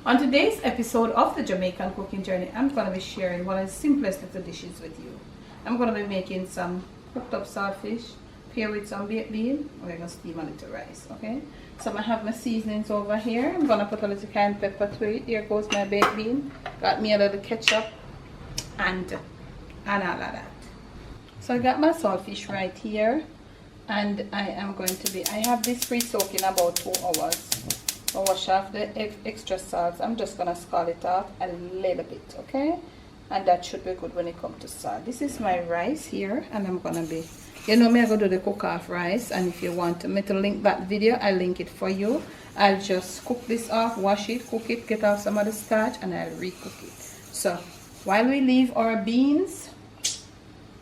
On today's episode of the Jamaican cooking journey, I'm going to be sharing one of the simplest of the dishes with you. I'm going to be making some cooked up saltfish, pair with some baked bean. We're going to steam a little rice, okay? So I have my seasonings over here. I'm going to put a little cayenne pepper to it. Here goes my baked bean. Got me a little ketchup and all of that. So I got my saltfish right here, and I have this pre-soaking about 2 hours. I'll wash off the extra salt. I'm just gonna scald it off a little bit, okay? And that should be good when it comes to salt. This is my rice here, and I'm gonna be, me I'm gonna do the cook off rice, and if you want me to link that video, I'll link it for you. I'll just cook this off, wash it, cook it, get off some of the starch, and I'll recook it. So while we leave our beans,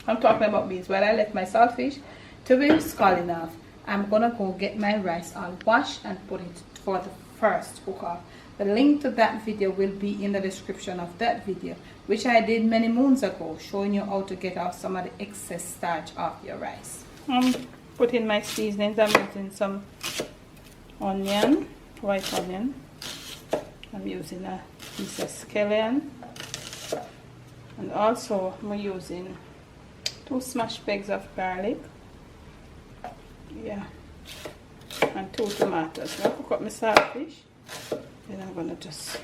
I'm talking about beans, while I left my saltfish to be scalding off, I'm gonna go get my rice all washed and put it for the first cook off. The link to that video will be in the description of that video, which I did many moons ago, showing you how to get off some of the excess starch off your rice. I'm putting my seasonings. I'm using some onion, white onion. I'm using a piece of scallion, and also I'm using 2 smashed pegs of garlic. Yeah. And 2 tomatoes. I'll cook up my saltfish. Then I'm gonna just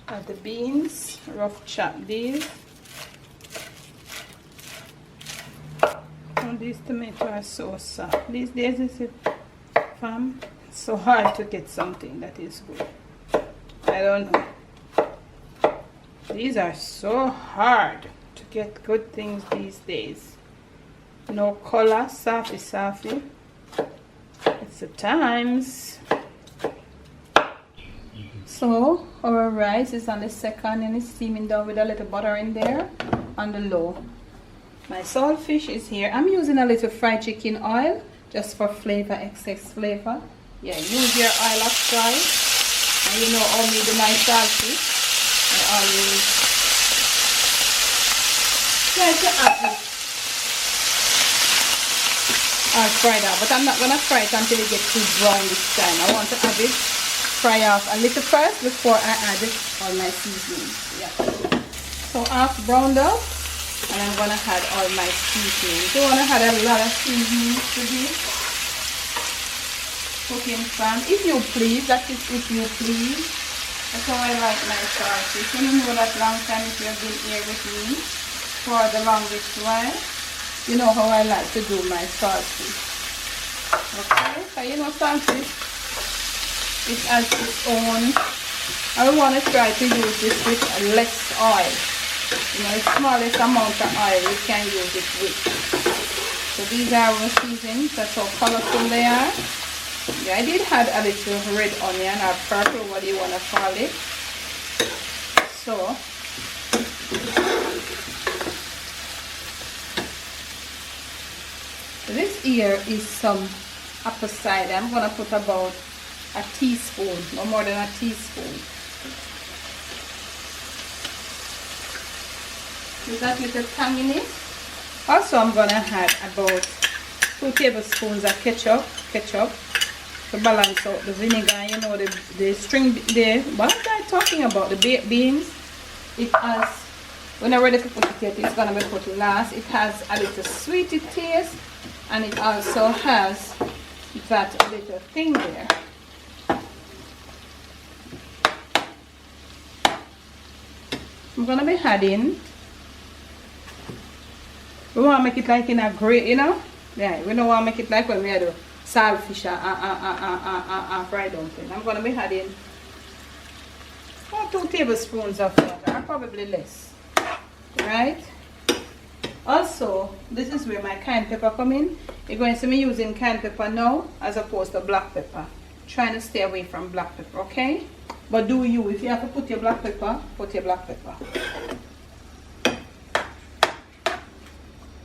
add the beans, rough chop these. And these tomatoes are so soft. These days it's so hard to get something that is good. I don't know. These are so hard to get good things these days. No color, safi. It's the times. So our rice is on the second, and it's steaming down with a little butter in there on the low. My saltfish is here. I'm using a little fried chicken oil just for flavor, excess flavor. Yeah, use your oil of choice. And you know how me do my saltfish. I always try to add it. I'll fry that, but I'm not going to fry it until it gets too brown this time. I want to have it fry off a little first before I add all my seasonings. Yeah. So half browned up, and I'm going to add all my seasonings. You want to add a lot of seasonings to this cooking pan. If you please, that is if you please. That's how I like my saltfish. You know that long time if you've been here with me for the longest while. You know how I like to do my saltfish. Okay, so you know saltfish, it has its own. I want to try to use this with less oil. You know, the smallest amount of oil you can use it with. So these are our seasonings. That's how colorful they are. Yeah, I did add a little red onion or purple, what do you want to call it. So this here is some apple cider. I'm going to put about a teaspoon, no more than a teaspoon. Is that little tang in it? Also, I'm going to add about 2 tablespoons of ketchup to balance out the vinegar. You know, what am I talking about? The baked beans. It has, when I'm ready to put it yet, it's going to be put last. It has a little sweety taste. And it also has that little thing there. I'm gonna be adding. We want to make it like in a gray, you know. Yeah, we don't want to make it like when we do saltfish and fried dumpling. I'm gonna be adding 2 tablespoons of water, or probably less. Right. Also, this is where my cayenne pepper come in. You're going to see me using cayenne pepper now as opposed to black pepper. Trying to stay away from black pepper, okay? But do you, if you have to put your black pepper, put your black pepper.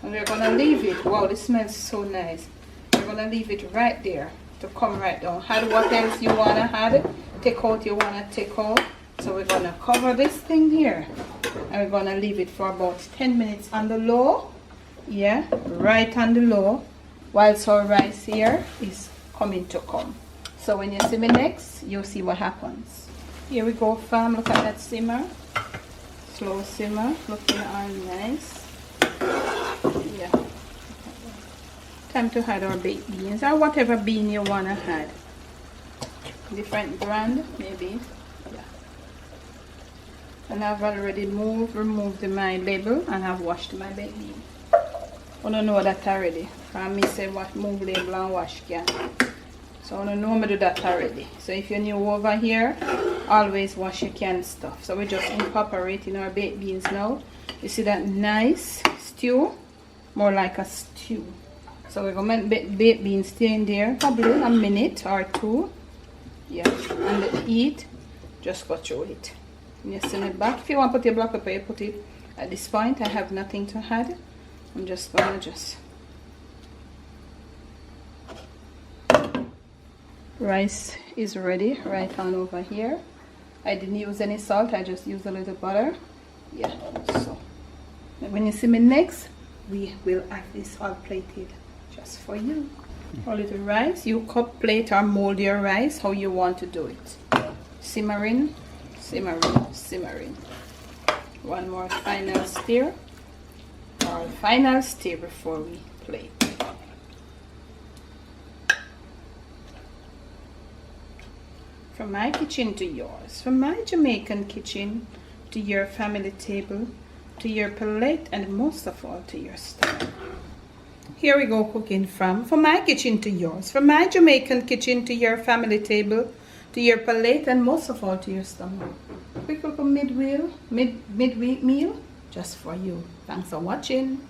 And we're gonna leave it. Wow, this smells so nice. We're gonna leave it right there to come right down. Add what else you wanna add. Take out you wanna take out. So we're gonna cover this thing here. And we're gonna leave it for about 10 minutes on the low. Yeah, right on the low. Whilst our rice here is coming to come. So when you see me next, you'll see what happens. Here we go, fam. Look at that simmer. Slow simmer. Looking all nice. Yeah. Time to add our baked beans or whatever bean you wanna add. Different brand, maybe. Yeah. And I've already removed my label and I've washed my baked bean. I don't know that already. For me say what move label and wash can. So I don't know me do that already. So if you're new over here, always wash your canned stuff. So we're just incorporating our baked beans now. You see that nice stew? More like a stew. So we're gonna make baked beans stay in there probably a minute or two. Yeah, and the heat, just go through it. And you send it back. If you want to put your black pepper, you put it. At this point, I have nothing to add. I'm just gonna rice is ready right on over here. I didn't use any salt, I just used a little butter. Yeah, so when you see me next, we will have this all plated just for you. A little rice, you cup plate or mold your rice how you want to do it. Simmering, simmering, simmering. One more final stir. Our final stir before we plate. From my kitchen to yours, from my Jamaican kitchen to your family table, to your plate, and most of all to your stomach. Here we go cooking from my kitchen to yours, from my Jamaican kitchen to your family table, to your plate, and most of all to your stomach. Quick little midweek meal just for you. Thanks for watching.